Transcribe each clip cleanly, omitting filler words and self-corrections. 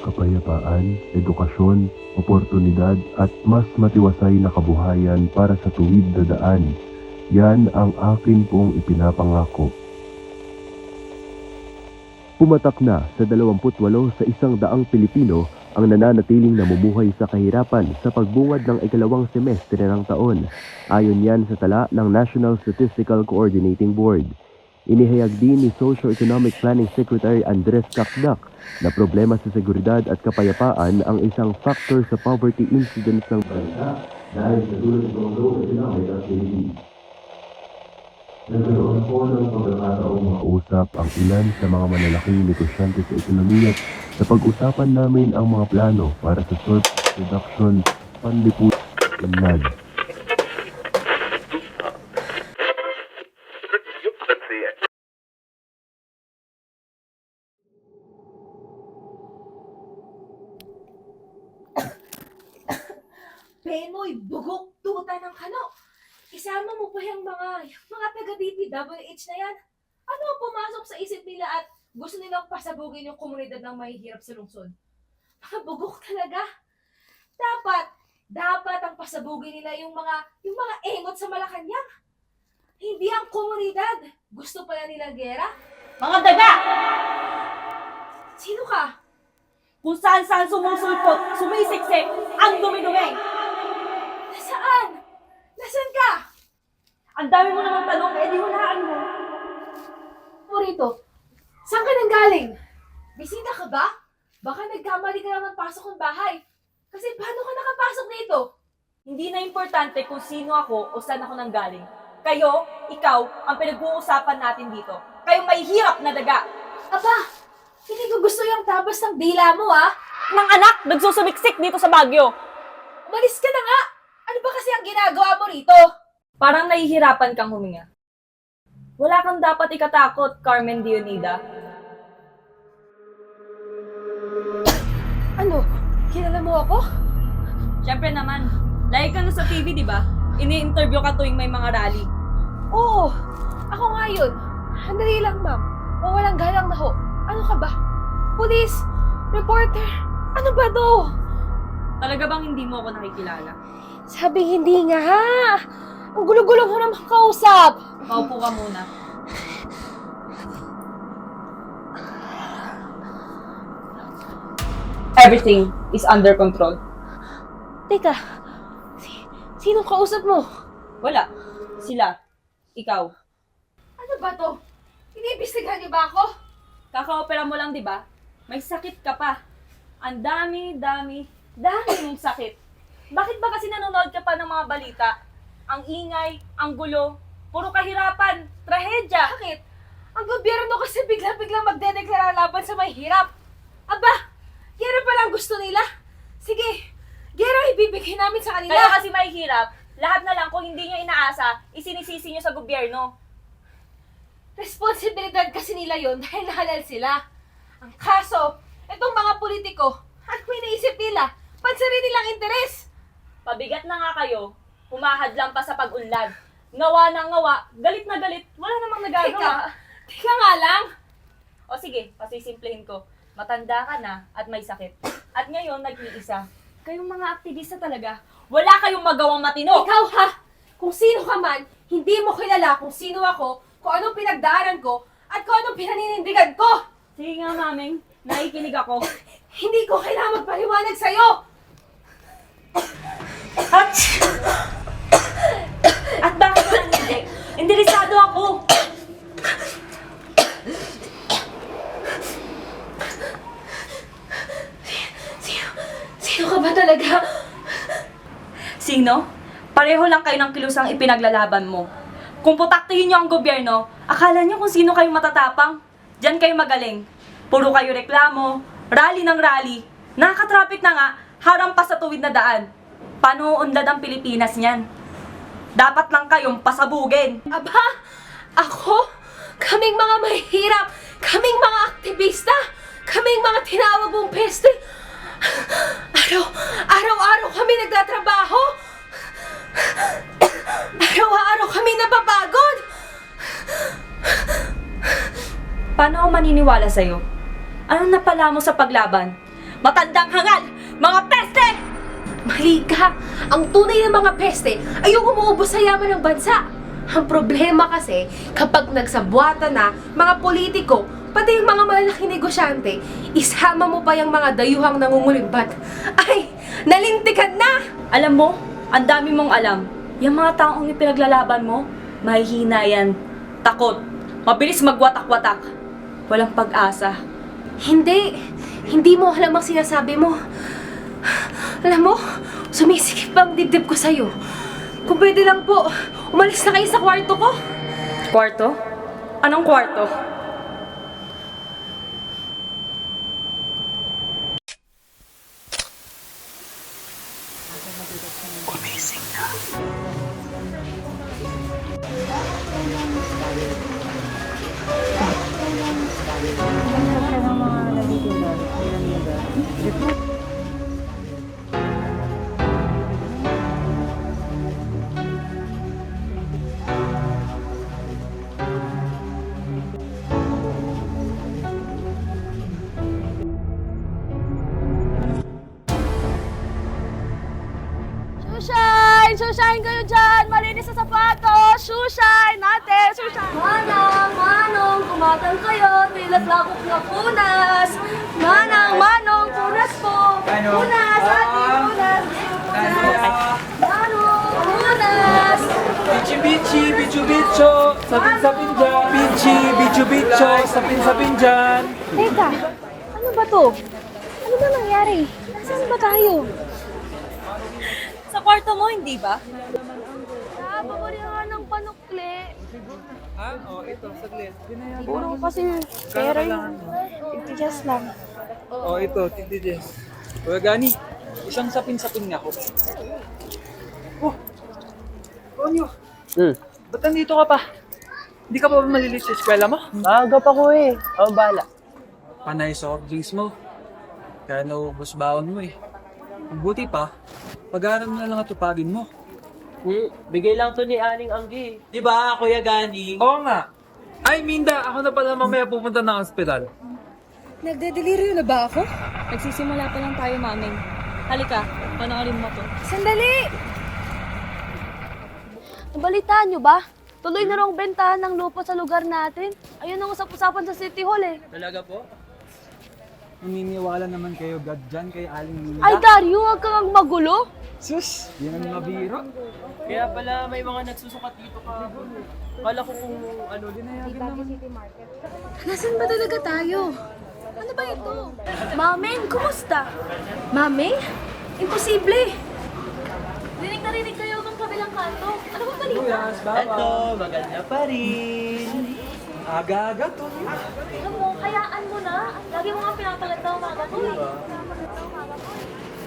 Kapayapaan, edukasyon, oportunidad at mas matiwasay na kabuhayan para sa tuwid na daan. Yan ang akin pong ipinapangako. Pumatak na sa 28 sa 100 Pilipino ang nananatiling namumuhay sa kahirapan sa pagbungad ng ikalawang semestre ng taon. Ayon yan sa tala ng National Statistical Coordinating Board. Inihayag din ni Socio-Economic Planning Secretary Andres Cakdak na problema sa seguridad at kapayapaan ang isang factor sa poverty incidence ng bansa dahil sa dulot ng economic activity. Nagkaroon po ng pagkakataong makausap ang ilan sa mga malalaking negosyante sa ekonomiya sa pag-usapan namin ang mga plano para sa surplus reduction, panlipunan, unlad. Penoy, bugok tuta ng kano. Isama mo pa yung mga taga-DPWH na yan. Ano ang pumasok sa isip nila at gusto nilang pasabugin yung komunidad ng mahihirap sa lungsod? Mga bugok talaga. Dapat ang pasabugin nila yung mga engot sa Malacanang. Hindi ang komunidad. Gusto pala nila gera. Mga daga! Sino ka? Kung saan-saan sumusulpot, sumisiksik, ang dumi-dumi! Nasaan? Nasaan ka? Ang dami mo namang tanong, eh di hulaan mo. Morito, saan ka nang galing? Bisita ka ba? Baka nagkamali ka lang ng pasok ng bahay. Kasi paano ka nakapasok dito? Hindi na importante kung sino ako o saan ako nanggaling. Kayo, ikaw, ang pinag-uusapan natin dito. Kayong may hirap na daga. Aba, hindi ko gusto yung tabas ng dila mo Nang anak, nagsusumiksik dito sa Baguio. Umalis ka na nga! Ano ba kasi ang ginagawa mo rito? Parang nahihirapan kang huminga. Wala kang dapat ikatakot, Carmen Dionida. Ano? Kilala mo ako? Siyempre naman, lagi ka na sa TV, di ba? Ini-interview ka tuwing may mga rally. Oo, ako nga yun. Handali lang, ma'am. Mawalang galang na ho. Ano ka ba? Police? Reporter? Ano ba to? Talaga bang hindi mo ako nakikilala? Sabi hindi nga. Ang gulo-gulo mo naman kausap. Paupo ka muna. Everything is under control. Teka, sinong kausap mo? Wala. Sila. Ikaw. Ano ba to? Iniimbestigahan niyo ba ako? Kaka-opera mo lang, di ba? May sakit ka pa. Ang dami mong sakit. Bakit ba kasi nanonood ka pa ng mga balita? Ang ingay, ang gulo, puro kahirapan, trahedya. Bakit? Ang gobyerno kasi bigla-biglang magdedeklara laban sa may hirap. Aba, gera pa lang gusto nila. Sige, gera ibibigay namin sa kanila. Kaya kasi may hirap, lahat na lang kung hindi nyo inaasa, isinisisi nyo sa gobyerno. Responsibilidad kasi nila yon dahil nahalal sila. Ang kaso, itong mga politiko, ano iniisip nila? Pansarili nilang interes. Pabigat na nga kayo, humahad lang pa sa pag-unlad. Ngawa ng ngawa, galit na galit, wala namang nagagawa. Teka nga lang. O sige, pasisimplihin ko. Matanda ka na at may sakit. At ngayon, nag-iisa. Kayong mga aktivista talaga, wala kayong magawang matino. Ikaw ha, kung sino ka man, hindi mo kilala kung sino ako, kung anong pinagdaanan ko, at kung anong pinaninindigan ko. Sige nga, maming, nakikinig ako. Hindi ko kailangan magpaliwanag sa'yo. At bakit ko lang hindi? Interesado ako. Sino ka ba talaga? Sino? Pareho lang kayo ng kilusang ipinaglalaban mo. Kung putaktihin niyo ang gobyerno, akala niyo kung sino kayo matatapang. Diyan kayo magaling. Puro kayo reklamo, Rally ng rally. Nakaka-traffic na nga, harang pa sa tuwid na daan. Paano unlad ang Pilipinas niyan? Dapat lang kayong pasabugin. Aba, ako? Kaming mga mahihirap, kaming mga aktivista, kaming mga tinawag mong peste. Araw-araw kami nagtatrabaho. Araw-araw kami napapagod. Paano ako maniniwala sa'yo? Anong napala mo sa paglaban? Matandang hangal! Mga peste! Mali ka! Ang tunay na mga peste ay yung umuubos sa yaman ng bansa. Ang problema kasi, kapag nagsabwata na mga politiko, pati yung mga malalaking negosyante, isama mo pa yung mga dayuhang nangungulimbat. Ay, nalintikan na! Alam mo, ang dami mong alam. Yung mga taong ipinaglalaban mo, mahihina yan. Takot. Mabilis magwatak-watak. Walang pag-asa. Hindi mo alam ang sinasabi mo. Alam mo, sumisikip ang dibdib ko sa'yo. Kung pwede lang po, umalis na kayo sa kwarto ko. Kwarto? Anong kwarto? Shoeshine! Shoeshine kayo dyan! Malinis sa sapatos! Shoeshine! Natin! Shoeshine! Manang! Kumatang kayo! Tilat lakok na punas! Manang! Punas po! Punas! Ating punas! Manong! Punas! Bichi, bichu-bicho, sapin-sapin dyan. Bichi, bichu-bicho, sapin-sapin dyan. Teka! Ano ba to? Ano ba nangyari? Nasaan ba tayo? Sa kwarto mo, hindi ba? Paburihan ng panukli. Ha? Oh, ito, saglit. Siguro kasi pera yun. Itigas lang. Oh, ito, Titi Jess. Kuya Gani, isang sapin-sapin nga ako. Oh, Tonyo. Ba't nandito ka pa? Hindi ka pa ba malilis sa eskwela mo? Maaga pa ko eh. Ako bala. Panay soft drinks mo. Kaya naubos baon mo eh. Mabuti pa, pag-aaral mo na lang at tupagin mo. Bigay lang to ni Aling Anggi. Di ba, Kuya Gani? Oo nga. Ay, Minda, ako na pala mamaya pupunta ng ospital. Nagde-delirio na ba ako? Nagsisimula pa lang tayo, maming. Halika, panoorin mo to. Sandali! Nabalitaan nyo ba? Tuloy na raw ang bentahan ng lupa sa lugar natin. Ayun ang usap-usapan sa City Hall eh. Talaga po? Naniniwala naman kayo, God, dyan kay Aling Minda. Ay Dario, huwag kang magulo. Sus, di naman mabiro. Kaya pala may mga nagsusukat dito kahapon. Kala ko kung ano din Nasaan ba talaga tayo? Ano ba ito? Mamen, kumusta? Mame? Imposible. Rinig na rinig kayo ng kabilang kanto. Ano ba balita? Luyas, Ito, maganda pa rin. Aga-aga to. Alam mo, hayaan mo na. Lagi mo nga pinapalat na umaga ko eh.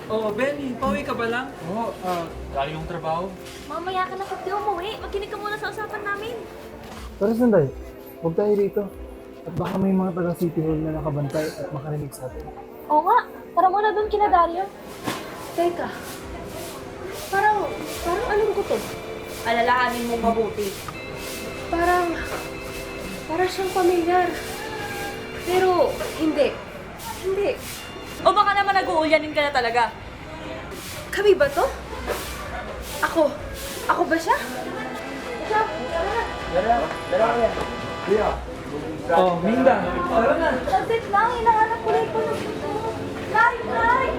Oh, Benny, pauwi ka ba lang? Oo, galing yung trabaho. Mamaya ka na pag di umuwi. Magkinig ka muna sa usapan namin. Pero Sanday, huwag tayo rito. At baka may mga taga City Hall na nakabantay at makarinig sa atin. Oo nga. Tara muna doon kina Dario. Teka. Parang anong ko to? Alalahanin mo mabuti. Parang siyang pamilyar. Pero, hindi. O baka naman nag-uulyanin ka na talaga. Kami ba to? Ako ba siya? Oh, Minda, tara na. Saglit lang. Hinahanap ko lang ito. Lai!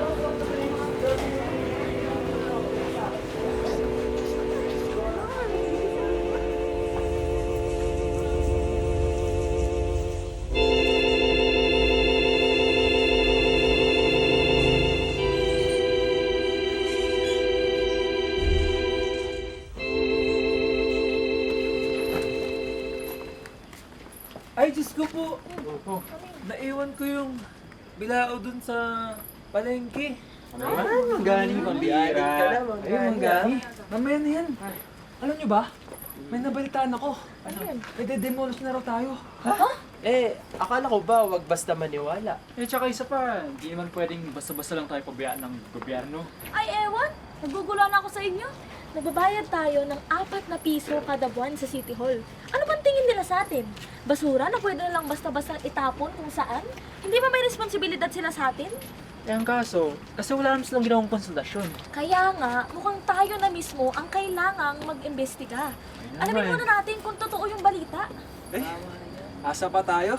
Ay, Diyos ko po. Naiwan ko yung bilao dun sa palengke. Galing pambira. Ayun, Manggani. Mamaya na yan. Alam nyo ba? May nabalitaan ako. Demolish na raw tayo. Akala ko ba wag basta maniwala? Tsaka isa pa, hindi naman pwedeng basta-basta lang tayo pabayaan ng gobyerno. Ay, ewan. Nagugulo na ako sa inyo. Nagbabayad tayo ng 4 na piso kada buwan sa City Hall. Ano bang tingin nila sa atin? Basura na pwede na lang basta-basta itapon kung saan? Hindi ba may responsibilidad sila sa atin? Ang kaso, kasi wala naman silang ginawang konsultasyon. Kaya nga, mukhang tayo na mismo ang kailangang mag-imbestiga. Alamin muna natin kung totoo yung balita. Asa pa tayo?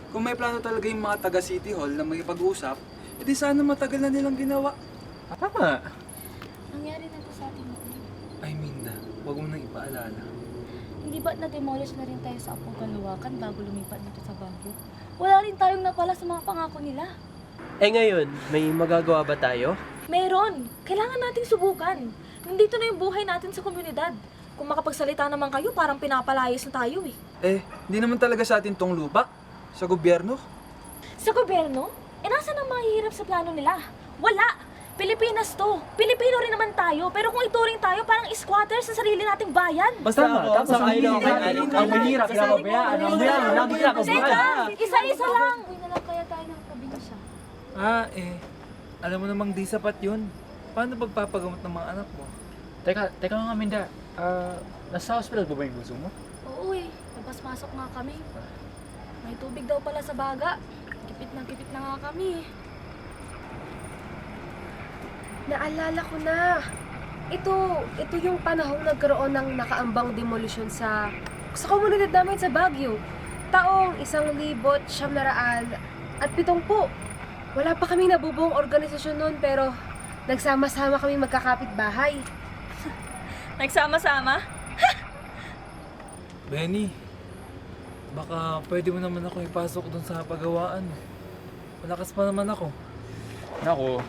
Kung may plano talaga yung mga taga City Hall na makipag-usap, edi sana matagal na nilang ginawa. Tama. Nangyari na to sa atin noon. Ay, Minda, huwag mo nang ipaalala. Hindi ba na-demolish na rin tayo sa Apugan Luwakan bago lumipat dito sa Baguio? Wala rin tayong napala sa mga pangako nila. Ngayon, may magagawa ba tayo? Meron! Kailangan nating subukan. Nandito na yung buhay natin sa komunidad. Kung makapagsalita naman kayo, parang pinapalayas na tayo eh. Hindi naman talaga sa atin tong lupa. Sa gobyerno. Sa gobyerno? Nasaan ang mahihirap sa plano nila? Wala! Pilipinas to. Pilipino rin naman tayo. Pero kung ituring tayo, parang squatters sa sarili nating bayan. Basta ako, sa kayo ang mahirap na mabayaan. Ang mahirap, lagi na Teka! Isa-isa lang! Uy na lang kaya tayo ng probinsya. Alam mo namang di sapat yun. Paano pagpapagamot ng mga anak mo? Teka nga, Minda. Nasa hospital ba yung gusto mo? Oo eh. Labas-masok nga kami. May tubig daw pala sa baga. Gipit na nga kami. Naalala ko na. Ito yung panahong nagkaroon ng nakaambang demolisyon sa komunidad namin sa Baguio. Taong 1,970 at 70. Wala pa kami nabubuong organisasyon noon pero nagsama-sama kami magkakapit-bahay. Nagsama-sama? Benny, baka pwede mo naman ako ipasok dun sa pagawaan. Malakas pa naman ako. Naku,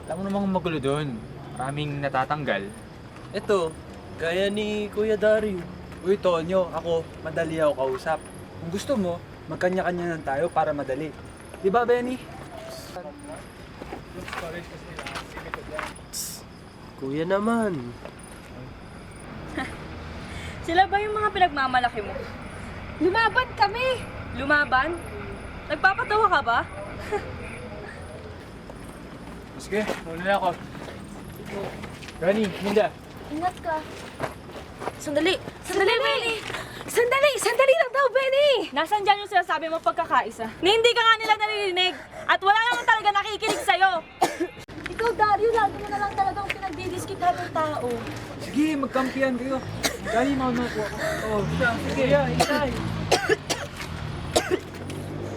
alam mo namang magulo doon. Maraming natatanggal. Ito, gaya ni Kuya Dario. Uy, Tonyo, ako, madali ako kausap. Kung gusto mo, magkanya-kanya lang tayo para madali. Di ba, Benny? Kuya naman. Sila ba yung mga pinagmamalaki mo? Lumaban kami! Lumaban? Nagpapatawa ka ba? Sige, muna na ako. Rani, Minda. Ingat ka. Sandali, Benny! Sandali lang daw, Benny! Nasaan dyan yung sinasabi mo pagkakaisa? Na hindi ka nga nila naririnig at wala naman talaga nakikinig sa'yo. Ikaw, Dario, lagi mo na lang talagang pinagdidiskitahan ng tao. Sige, magkampiyan kayo. Gani, mauna po ako. Oo, sige. Hintay.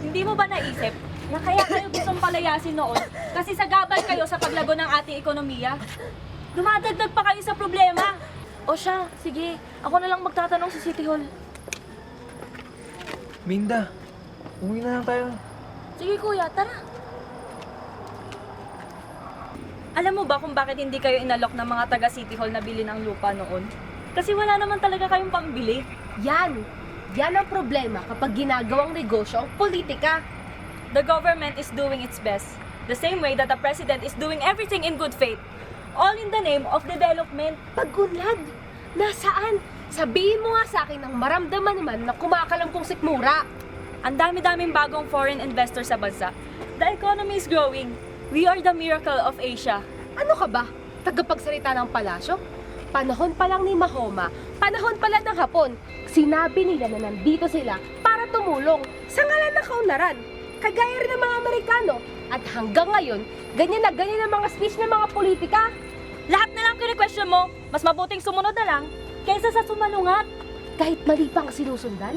Hindi mo ba naisip na kaya kayo gustong palayasin noon kasi sagabal kayo sa paglago ng ating ekonomiya? Dumadagdag pa kayo sa problema. O siya, sige. Ako na lang magtatanong sa City Hall. Minda, umuwi na lang tayo. Sige kuya, tara. Alam mo ba kung bakit hindi kayo inalok ng mga taga City Hall na bili ng lupa noon? Kasi wala naman talaga kayong pambili. Yan ang problema kapag ginagawang negosyo ang politika. The government is doing its best. The same way that the president is doing everything in good faith. All in the name of development. Paggunlad, nasaan? Sabihin mo nga sa akin nang maramdaman naman na kumakalam kong sikmura. Ang dami-daming bagong foreign investors sa bansa. The economy is growing. We are the miracle of Asia. Ano ka ba? Tagapagsalita ng palasyo? Panahon pa lang ni Mahoma, panahon pala ng Hapon. Sinabi nila na nandito sila para tumulong sa ngalan ng kaunlaran. Kagaya rin ng mga Amerikano. At hanggang ngayon, ganyan ang mga speech ng mga politika. Lahat na lang kini-question mo, mas mabuting sumunod na lang kaysa sa sumalungat. Kahit mali pang sinusundan,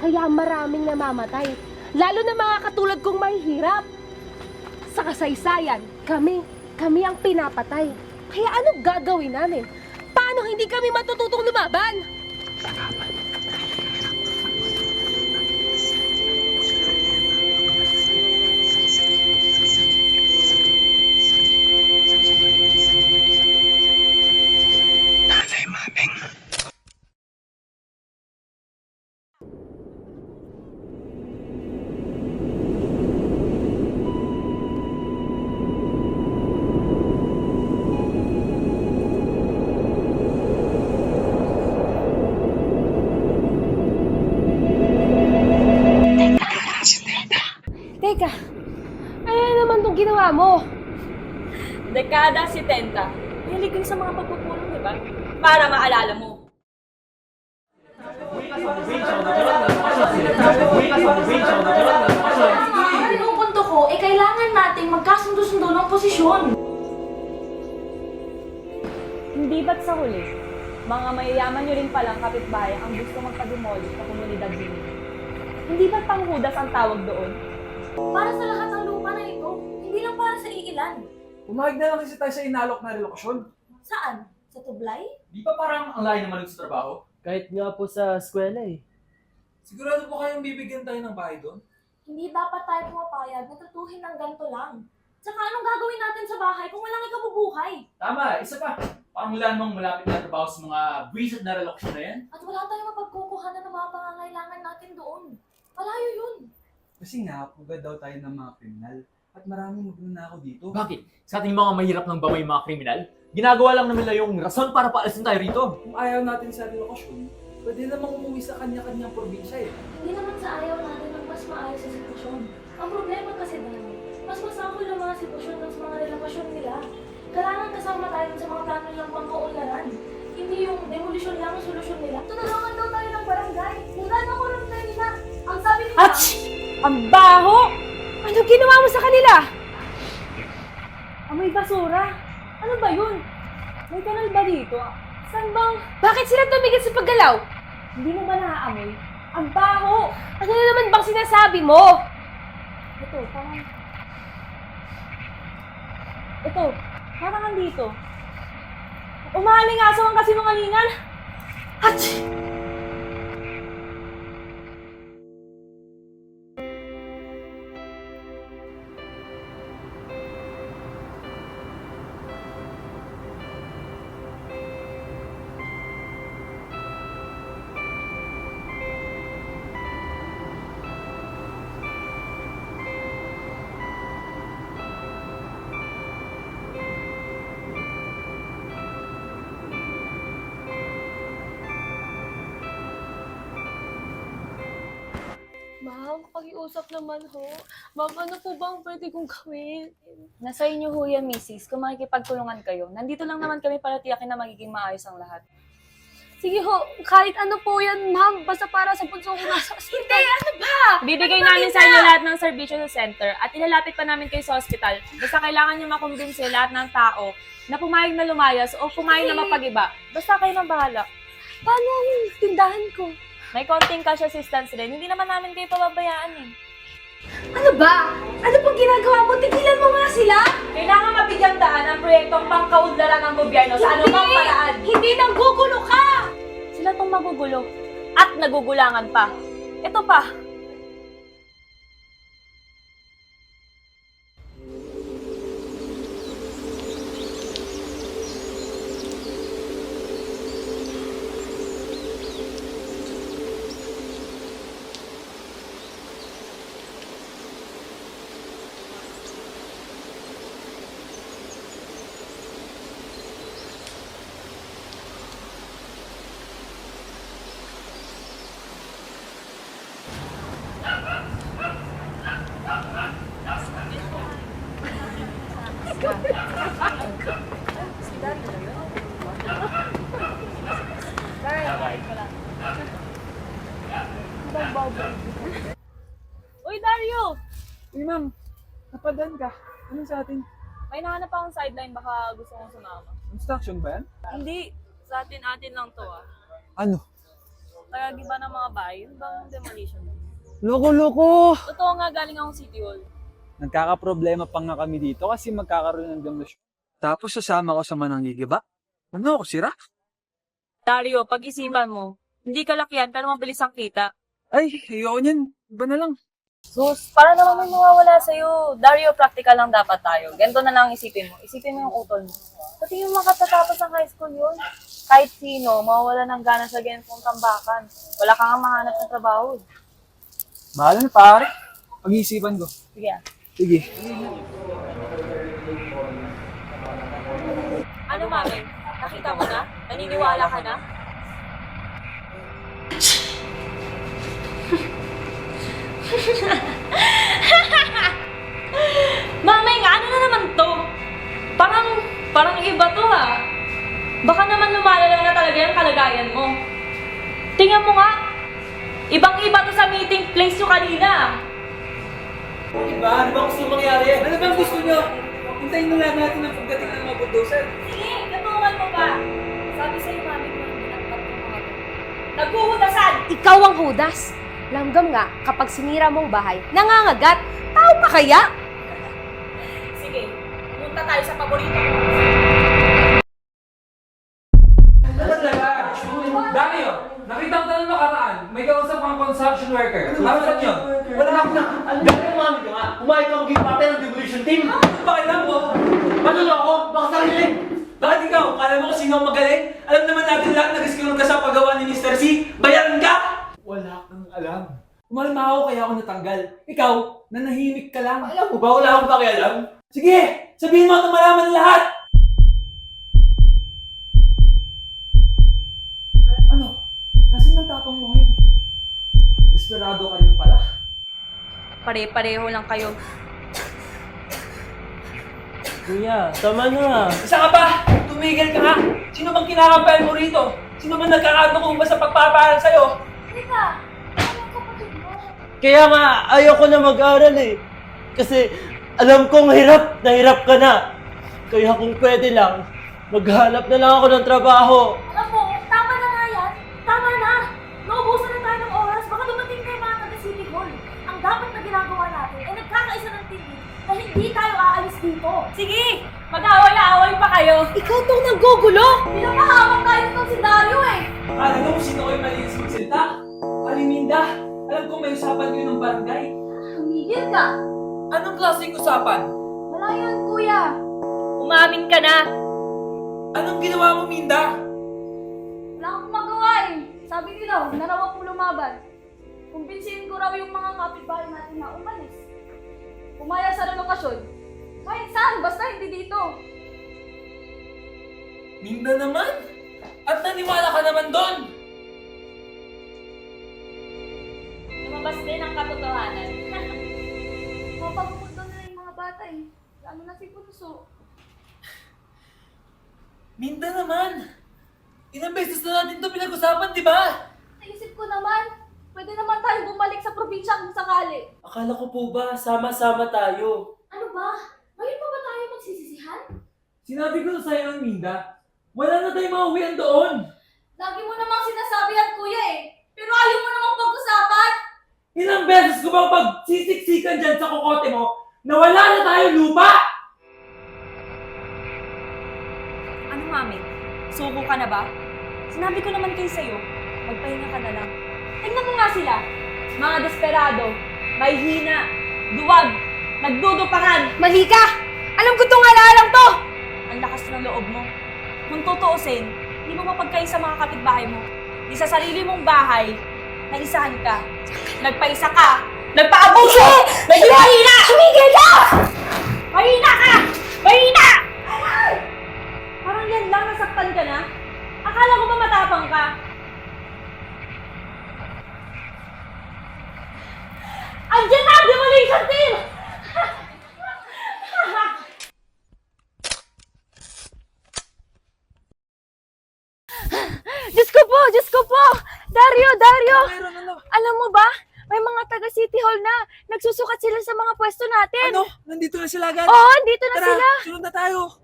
kaya maraming namamatay. Lalo na mga katulad kong mahihirap. Sa kasaysayan, kami ang pinapatay. Kaya anong gagawin namin? Paano hindi kami matututong lumaban? Anong ginawa mo? Dekada 70. Mahilig yun sa mga pagpupulong, di ba? Para maalala mo. Yung punto ko, kailangan nating magkasundo-sundo ng posisyon. Hindi ba't sa huli, mga mayayaman nyo rin palang kapitbahay ang gusto magpa-demolish sa komunidad ninyo? Hindi ba't panghudas ang tawag doon? Para sa lahat ng lupa na ito, hindi lang para sa iilan. Pumayag na lang kasi tayo sa inalok na relokasyon. Saan? Sa Tublay? Di ba parang ang layo naman sa trabaho? Kahit nga po sa eskwela eh. Sigurado po kayong bibigyan tayo ng bahay doon? Hindi dapat tayo pumapayag na tratuhin ng ganito lang. Tsaka anong gagawin natin sa bahay kung walang ikabubuhay? Tama, isa pa. Parang wala namang malapit na trabaho sa mga buwisit na reloksyon na yan. At wala tayong mapagkukuhanan ng mga pangangailangan natin doon. Malayo yun. Kasi nga, pugad daw tayo ng mga kriminal. At maraming magnanakaw dito. Bakit? Sa ating mga mahirap ng bamay mga kriminal, ginagawa lang naman nila yung rason para paalisin tayo rito. Kung ayaw natin sa relokasyon, pwede namang umuwi sa kanya-kanyang probinsya eh. Hindi naman sa ayaw natin ang mas maayos sa sitwasyon. Ang problema kasi dahil, mas masakol ang mga sitwasyon ng mga relasyon nila. Kailangan kasama tayo sa mga plano nilang pangkaunlaran. Hindi yung demolisyon lang ang solusyon nila. Tutulungan daw tayo ng barangay. Mula na ko rin nila. Ang sabi nila, Ach! Ang baho! Ano ginawa mo sa kanila? Amoy basura! Ano ba yun? May kanal ba dito? Saan bang... Bakit sila tumigil sa paggalaw? Hindi mo ba naaamoy? Ang baho! Ano na naman bang sinasabi mo? Ito, parang... Ito, parang andito. Umaling-aso ang kasinungalingan! Ach! Ma'am, pakiusap naman ho. Ma'am, ano po bang pwede kong gawin? Nasa inyo ho yan, misis. Kung makikipagtulungan kayo. Nandito lang naman kami para tiyakin na magiging maayos ang lahat. Sige ho, kahit ano po yan, ma'am. Basta para sa punso ko nasa ospital. Hindi, ano ba? Bibigay namin sa inyo lahat ng serbisyo sa center at ilalapit pa namin kayo sa ospital. Basta kailangan nyo makumbinsi lahat ng tao na pumayag na lumayas o pumayag na mapag-iba. Basta kayo nang bahala. Paano ang tindahan ko? May konting cash assistance rin. Hindi naman namin kayo pababayaan eh. Ano ba? Ano pong ginagawa mo? Tigilan mo nga sila! Kailangan mabigyang daan ang proyektong pangkaunlaran ng gobyerno sa anumang paraan. Hindi nanggugulo ka! Sila tong magugulo at nagugulangan pa. Ito pa. Uy, Dario! Uy ma'am, napadaan ka. Ano sa atin? May nahanap akong sideline. Baka gusto kong sumama. Construction ba yan? Hindi. Sa atin-atin lang to ah. Ano? Kaya giba ng mga bahay. Yung bang demolition? Loko-loko! Totoo nga, galing akong City Hall. Nagkakaproblema pa nga kami dito kasi magkakaroon ng demolisyon. Tapos sasama ko sa manangigiba? Ano ako, sira? Dario, pag-isipan mo. Hindi kalakihan pero mabilis ang kita. Ay, ayoko niyan. Iba na lang. Sus, para naman may mawawala sa'yo. Dario, practical lang dapat tayo. Ganito na lang isipin mo. Isipin mo yung utol mo. Pati yung makatatapos ng high school yun. Kahit sino, mawawala ng gana sa ganitong tambakan. Wala ka nga mahanap ng trabaho. Bahala na pare. Pag-iisipan ko. Sige ah. Sige. Ano, mami? Nakita mo na? Naniniwala ka na? Mami nga! kaligayahan mo. Tingnan mo nga, ibang-iba to sa meeting place nyo kanina. Diba? Ano ba gusto mangyari? Ano bang gusto nyo? Hintayin na lang natin ang pagdating ng mga bulldozer. Sige, katungan mo ba? Sabi sa'yo, mami ko yung binatbat ng mga to. Naghuhudasan! Ikaw ang hudas. Langgam nga, kapag sinira mong bahay, nangangagat. Tao pa kaya? Sige, pumunta tayo sa paborito ko. Dami yun! Nakita ko na nakaraan. May kausap kang construction worker. Nasaan yun? Wala na ako na. Dahil umami ka nga, umayag ka maging parte ng demolition team. Bakit lang mo? Matulog ako, baka sarili. Bakit ikaw? Kala mo kung sino ang magaling? Alam naman natin lahat na riskilong ka sa paggawa ni Mr. C. Bayaran ka! Wala kang alam. Umalma ako kaya ako natanggal. Ikaw, nanahimik ka lang. Alam mo ba, wala akong pakialam. Sige! Sabihin mo at malaman ng lahat! Ano? Nasaan ang tapang mo ngayon? Desperado ka rin pala. Pare-pareho lang kayo. Kuya, tama na. Isa ka pa! Tumigil ka nga! Sino bang kinakampal mo rito? Sino bang nagkakaano ba sa pagpaparal sa'yo? Kaya nga, ayoko na mag-aral eh. Kasi alam kong hirap na hirap ka na. Kaya kung pwede lang, maghanap na lang ako ng trabaho. Alam mo, tama na nga yan. Tama na. Naubusan na tayo ng oras. Baka dumating kayo mga taga-City Hall. Ang dapat na ginagawa natin ay nagkakaisa ng tingin na hindi tayo aalis dito. Sige, mag-away-away pa kayo. Ikaw tong nanggugulo. Pinapahawak tayo nitong si Dario eh. Akala mo kung sino kayo malinis magsalita? Aliminda, alam ko may usapan kayo ng barangay. Tumigil ka. Anong klaseng usapan? Wala yan, kuya. Umamin ka na. Anong ginawa mo, Minda? Wala akong magawa eh. Sabi nila, huwag na raw akong lumaban. Kumbinsihin ko raw yung mga kapitbahay natin na umalis. Pumaya sa relokasyon. Kahit saan, basta hindi dito. Minda naman? At naniwala ka naman doon? Lumabas din ang katotohanan. Mapapupunta na yung mga bata eh. Lalo na si Punso. Minda naman! Ilang beses na natin ito pinag-usapan, di ba? Naisip ko naman, pwede naman tayo bumalik sa probinsya kung sakali. Akala ko po ba, sama-sama tayo. Ano ba? Ngayon pa ba tayo magsisisihan? Sinabi ko na sa'yo ng Minda, wala na tayong mauwian doon! Lagi mo namang sinasabi yan, kuya eh. Pero ayaw mo namang pag-usapan. Ilang beses ko bang pagsisiksikan dyan sa kokote mo na wala na tayong lupa? Ano, mami? Suko ka na ba? Sinabi ko naman kayo sa'yo, magpahinga ka na lang. Tingnan mo nga sila. Mga desperado, may hina, duwag, nagdudupangan. Mali ka! Alam ko tong alaalang to! Ang lakas ng loob mo. Kung tutuusin, hindi mo mapagkain sa mga kapitbahay mo. Di sa sarili mong bahay, naisahan ka. Nagpaisa ka. Nagpaabuso! Medyo mahina! Tumigil ka! Mahina ka! Mahina! Parang yan lang, nasaktan ka na. Akala ko ba matapang ka? Andiyan na! Demolition team! Diyos ko po! Diyos ko po! Dario! Dario! Meron ano? Alam mo ba? May mga taga City Hall na. Nagsusukat sila sa mga pwesto natin. Ano? Nandito na sila agad? Oo, dito na Tara, sila. sunod na tayo!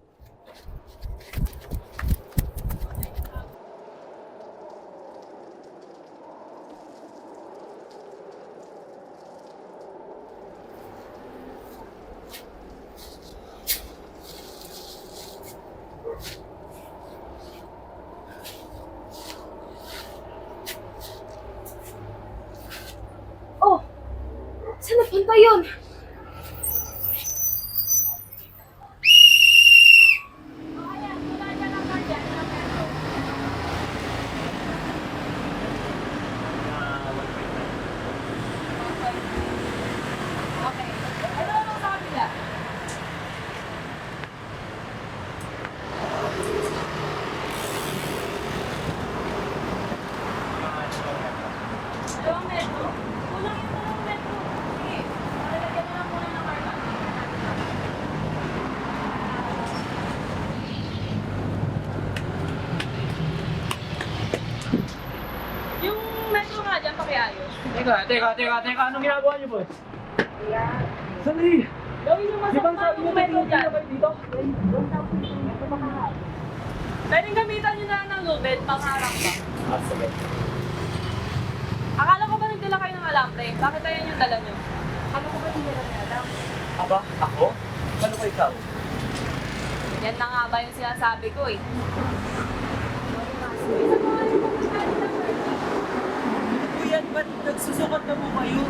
Oh! Saan napunta yun? Dalawang metro? Kulang yung 2 metro. Sige, malalagyan makiayos. Teka. Anong ginagawa niyo, boss? Sandali! Gawin niyo Di ba sabi niyo metro dyan. kayo dito? Pwedeng gamitan niyo na ng lubid, pangharang ba? Ah, sige. Akala ko ba nagdala kayo ng alambre? Bakit ayan yung dala niyo? Aba, ako? Ano ko ikaw? Yan na nga ba yung sinasabi ko eh. Kuya, ba't nagsusukat na mo kayo?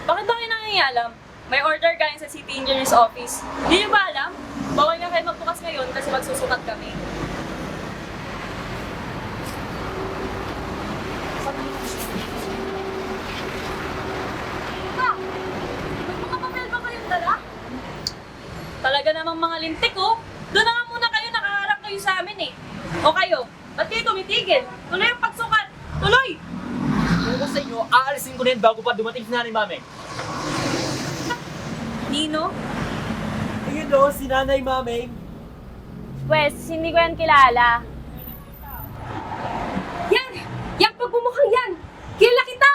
Bakit ba kayo nangingialam? May order galing sa City Engineer's Office. Hindi niyo ba alam? Bawal nga kayo magbukas ngayon kasi magsusukat kami. Magpapapel ba kayong dala? Talaga namang mga lintik oh. Doon na nga muna kayo, nakaharap kayo sa amin eh. O kayo, ba't kayo tumitigil? Tuloy ang pagsukat! Tuloy! Kung ko sa inyo, aalisin ko na yun bago pa dumating si Nanay Mame. Nino? Ayun o, si Nanay Mameng. Pwes, hindi ko yan kilala. Yan! Yang pagbumukhang yan! Kilala kita!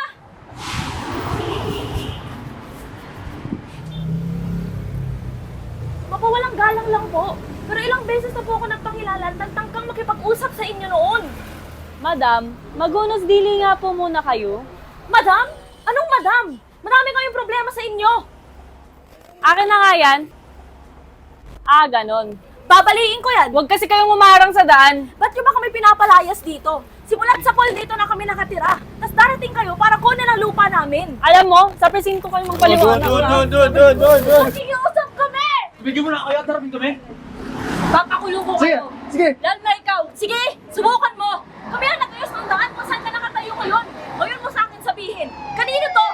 Mapawalang galang lang po. Pero ilang beses na po ako nagpakilala at nagtangkang makipag-usap sa inyo noon. Madam, magunos dili nga po muna kayo. Madam? Anong madam? Marami kayong problema sa inyo. Akin na nga yan. Ah, ganon. Babaliin ko yan. Huwag kasi kayong umarang sa daan. Ba't nyo ba kami pinapalayas dito? Simulat sa pool dito na kami nakatira. Tapos darating kayo para kunin ang lupa namin. Alam mo, sa presinto kayo magpaliwanag. Doon! Nakikiusap kami! Bigyan mo na kayo at harapin kami. Papakulong ko kayo. Sige! Lalo na ikaw. Sige, subukan mo! Kami ang nagayos ng daan kung saan ka nakatayo ngayon. Ngayon mo sa akin sabihin. Kanino to?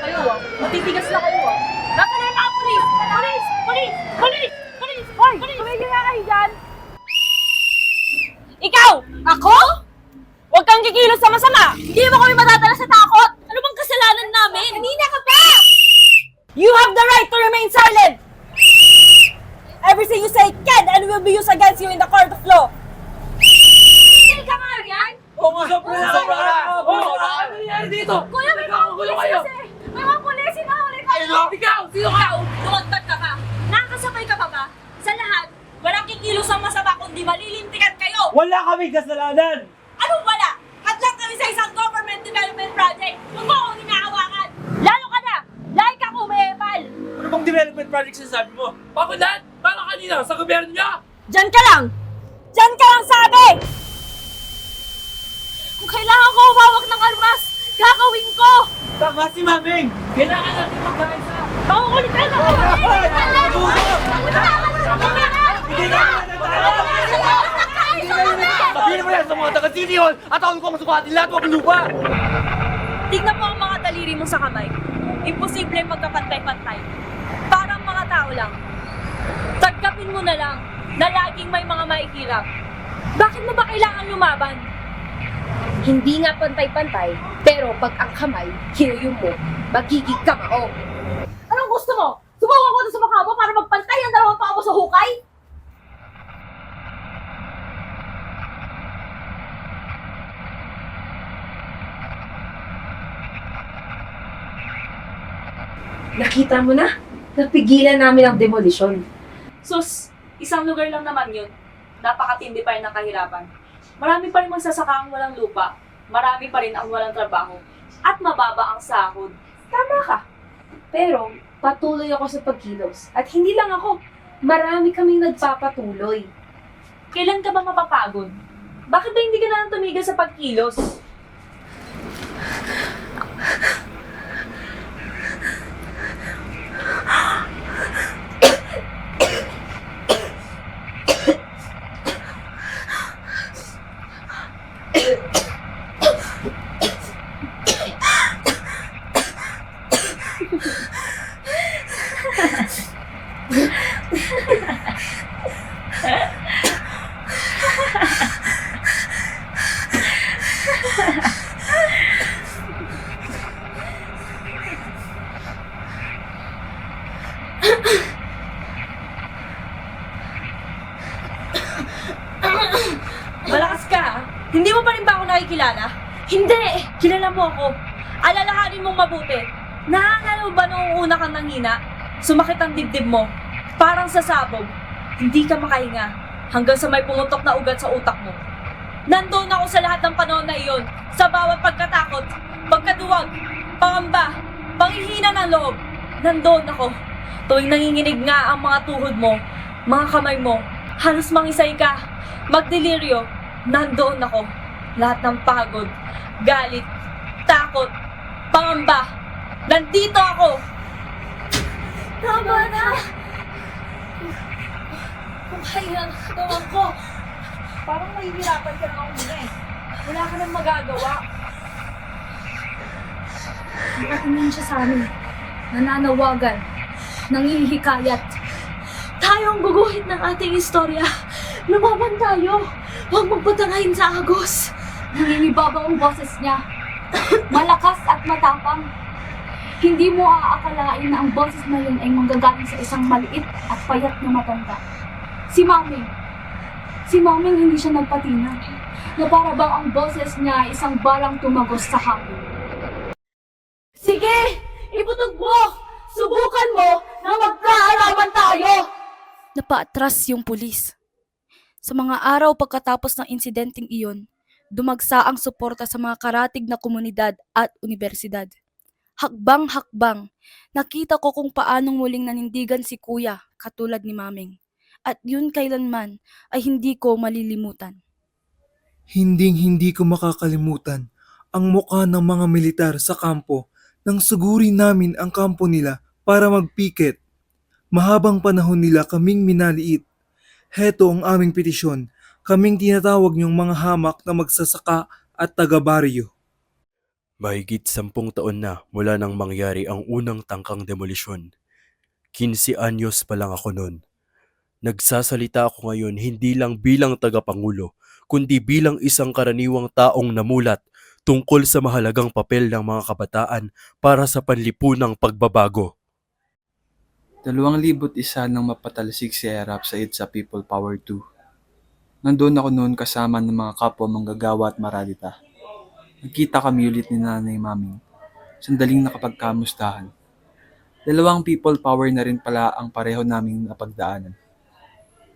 Kayo ah. Matitigas na kayo ah. Nakala na ang pulis! Pulis! Pulis! Pulis! Pulis! Hoy! Tumigil nga kayo dyan! Ikaw! Ako? Huwag kang kikilos sa masama. Hindi mo kami matadala sa takot! Ano bang kasalanan namin? Kanina ka pa! You have the right to remain silent. Everything you say can and will be used against you in the court of law. Tigil ka nga yan! Sobra na! Ano nangyari dito? Kuya, may mga pulis kasi! May mga pulis! Sinahuli kayo! Ikaw! Sino ka? Lumagdag ka pa. Nakakasabay ka pa ba? Sa lahat, walang kikilos ang masama kundi malilintikan kayo. Wala kaming kasalanan! Anong wala? Hadlang kami sa isang government development project. Huwag mo akong hinahawakan. Lalo ka na! Lahat ka kumehepal. Ano bang development project sinasabi mo? Bakit lahat? Parang kanina, sa gobyerno niya! Diyan ka lang! Diyan ka lang sabi! Kung kailangan ko humawak ng almas, gagawin ko! Tama si Mameng! Kailangan natin magkaisa! Makukulit ka na! Sabihin mo yan sa mga taga-City Hall at ako ko ang sukatin lahat ng lupa! Tignan mo ang mga daliri mo sa kamay. Imposible magkapantay-pantay. Parang mga tao lang. Tagkapin mo na lang na laging may mga mahihirap. Bakit mo ba kailangan lumaban? Hindi nga pantay-pantay, pero pag ang kamay, hinuyong mo, magiging kamao. Anong gusto mo? Subukan ko na sa mukha mo para magpantay ang dalawang paa mo sa hukay? Nakita mo na? Napigilan namin ang demolisyon. Sus, isang lugar lang naman yun. Napakatindi pa rin ng kahirapan. Marami pa rin magsasaka ang walang lupa. Marami pa rin ang walang trabaho. At mababa ang sahod. Tama ka. Pero, patuloy ako sa pagkilos. At hindi lang ako, marami kaming nagpapatuloy. Kailan ka ba mapapagod? Bakit ba hindi ka na lang tumigil sa pagkilos? Malakas ka ha? Hindi mo pa rin ba ako nakikilala? Hindi! Kilala mo ako. Alalahanin mong mabuti. Naalala mo ba noong una kang nanghina? Sumakit ang dibdib mo. Parang sa sabog. Hindi ka makahinga hanggang sa may pumutok na ugat sa utak mo. Nandoon ako sa lahat ng panahon na iyon. Sa bawat pagkatakot, pagkaduwag, pangamba, panghihina ng loob. Nandoon ako. Tuwing nanginginig nga ang mga tuhod mo, mga kamay mo, halos mangisay ka, magdeliryo, nandoon ako. Lahat ng pagod, galit, takot, pangamba, nandito ako! Tama na! Kaya ang katawan ko. Parang mahihirapan ka na umuna eh. Wala ka nang magagawa. Nakatingin siya sa amin. Nananawagan. Nangihikayat. Tayo ang guguhit ng ating istorya. Lumaban tayo. Huwag magpatangayin sa agos. Nangingibabaw ang boses niya. Malakas at matapang. Hindi mo aakalain na ang boses na yun ay manggagaling sa isang maliit at payat na matanda. Si Maming. Si Maming hindi siya nagpatina. Na para bang ang boses niya ay isang balang tumagos sa hangin. Sige! Iputog mo! Subukan mo na magkaalaman tayo! Napaatras yung pulis. Sa mga araw pagkatapos ng insidenteng iyon, dumagsa ang suporta sa mga karatig na komunidad at universidad. Hakbang-hakbang, nakita ko kung paanong muling nanindigan si Kuya katulad ni Maming. At yun kailanman ay hindi ko malilimutan. Hinding-hindi ko makakalimutan ang mukha ng mga militar sa kampo nang suguri namin ang kampo nila para magpiket. Mahabang panahon nila kaming minaliit. Heto ang aming petisyon, kaming tinatawag niyong mga hamak na magsasaka at taga-baryo. Mahigit 10 taon na mula nang mangyari ang unang tangkang demolisyon. 15 anyos pa lang ako noon. Nagsasalita ako ngayon hindi lang bilang tagapangulo, kundi bilang isang karaniwang taong namulat tungkol sa mahalagang papel ng mga kabataan para sa panlipunang pagbabago. 2001 nang mapatalsik si Erap sa EDSA People Power 2. Nandoon ako noon kasama ng mga kapwa manggagawa at maralita. Nagkita kami ulit ni Nanay Maming. Sandaling nakapagkamustahan. 2 people power na rin pala ang pareho naming napagdaanan.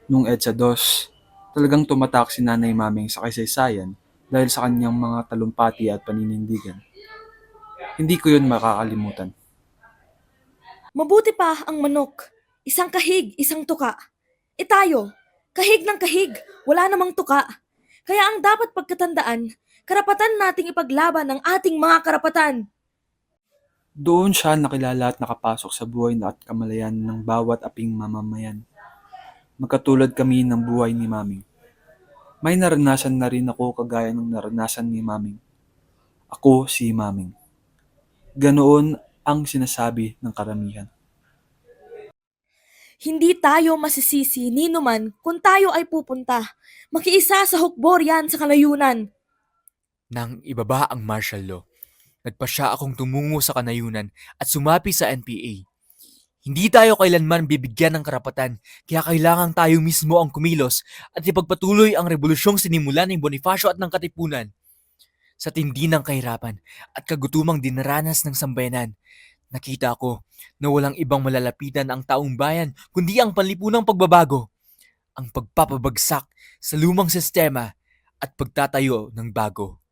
Nung EDSA 2, talagang tumatak si Nanay Maming sa kasaysayan dahil sa kanyang mga talumpati at paninindigan. Hindi ko yun makakalimutan. Mabuti pa ang manok. Isang kahig, isang tuka. E tayo, kahig ng kahig, wala namang tuka. Kaya ang dapat pagkatandaan, karapatan nating ipaglaban ang ating mga karapatan. Doon siya nakilala at nakapasok sa buhay at kamalayan ng bawat aping mamamayan. Magkatulad kami ng buhay ni Maming. May naranasan na rin ako kagaya ng naranasan ni Maming. Ako si Maming. Ganoon ang sinasabi ng karamihan. Hindi tayo masisisi ni numan kung tayo ay pupunta. Makiisa sa hukbor yan sa kalayunan. Nang ibaba ang martial law, nagpasya akong tumungo sa kanayunan at sumapi sa NPA. Hindi tayo kailanman bibigyan ng karapatan, kaya kailangan tayo mismo ang kumilos at ipagpatuloy ang revolusyong sinimulan ng Bonifacio at ng Katipunan. Sa tindi ng kahirapan at kagutumang dinaranas ng sambayanan, nakita ko na walang ibang malalapitan ang taong bayan kundi ang panlipunang pagbabago, ang pagpapabagsak sa lumang sistema at pagtatayo ng bago.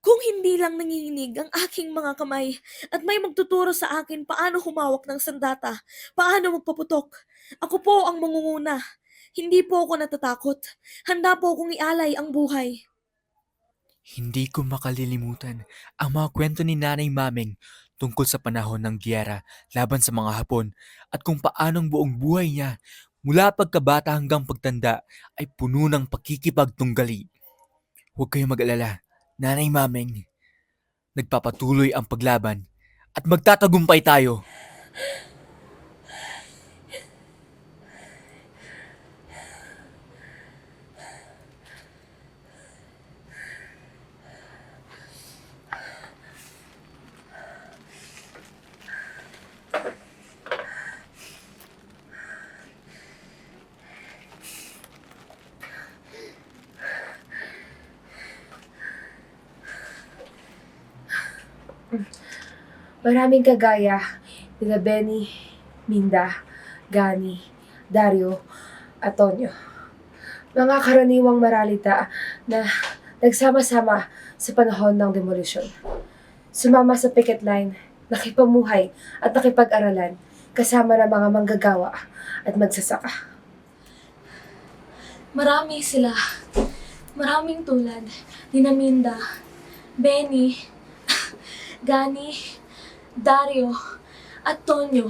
Kung hindi lang nanginginig ang aking mga kamay at may magtuturo sa akin paano humawak ng sandata, paano magpaputok, ako po ang mangunguna. Hindi po ako natatakot. Handa po akong ialay ang buhay. Hindi ko makalilimutan ang mga kwento ni Nanay Maming tungkol sa panahon ng giyera laban sa mga Hapon at kung paanong buong buhay niya mula pagkabata hanggang pagtanda ay puno ng pakikipagtunggali. Huwag kayong mag-alala, Nanay Maming. Nagpapatuloy ang paglaban at magtatagumpay tayo. Maraming kagaya nila Benny, Minda, Gani, Dario, at Tonyo. Mga karaniwang maralita na nagsama-sama sa panahon ng demolisyon. Sumama sa picket line, nakipamuhay at nakipag-aralan kasama ng mga manggagawa at magsasaka. Marami sila. Maraming tulad ni Minda, Benny, Gani, Dario, at Tonyo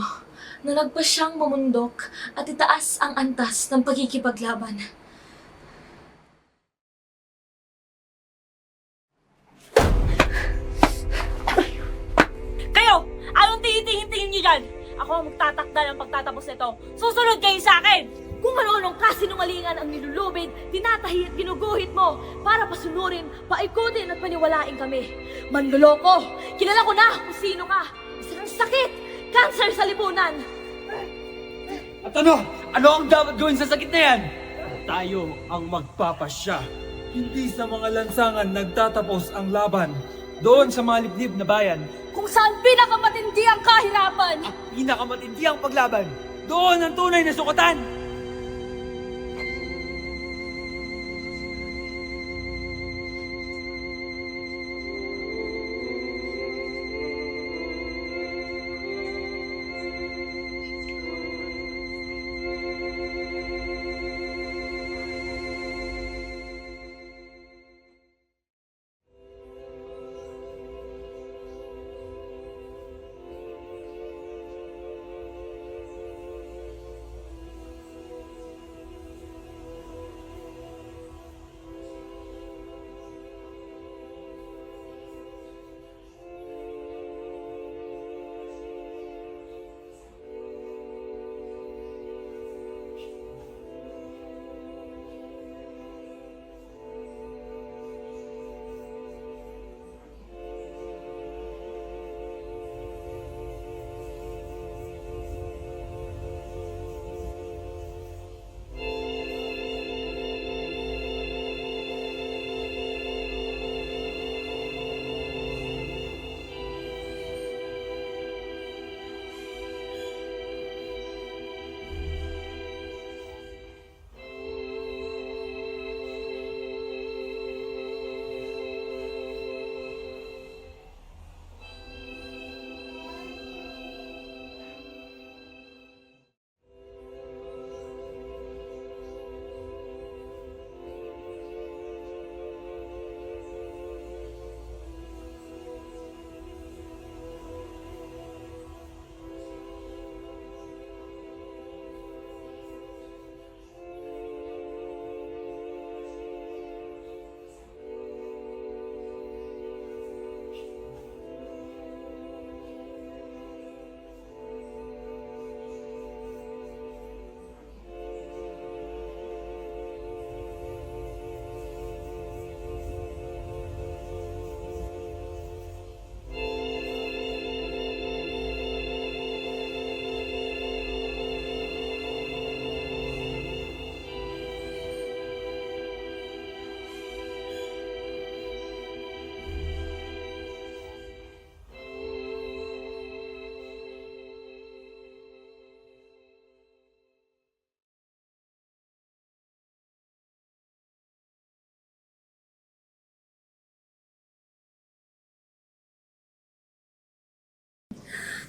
na nagpasyang bumundok at itaas ang antas ng pagkikipaglaban. Kayo! Anong tinitingin-tingin niyo dyan? Ako ang magtatakda ng pagtatapos nito. Susunod kayo sa akin! Kung ano-anong kasinungalingan ang nilulubid, tinatahi at ginuguhit mo para pasunurin, paikutin at paniwalain kami. Manloloko! Kilala ko na kung sino ka! Isang sakit! Cancer sa lipunan! At ano? Ano ang dapat gawin sa sakit na yan? Tayo ang magpapasya. Hindi sa mga lansangan nagtatapos ang laban. Doon sa mga liblib na bayan, Kung saan pinakamatindi ang kahirapan! pinakamatindi ang paglaban. Doon ang tunay na sukatan.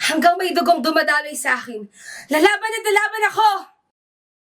Hanggang may dugong dumadaloy sa akin. Lalaban at lalaban ako!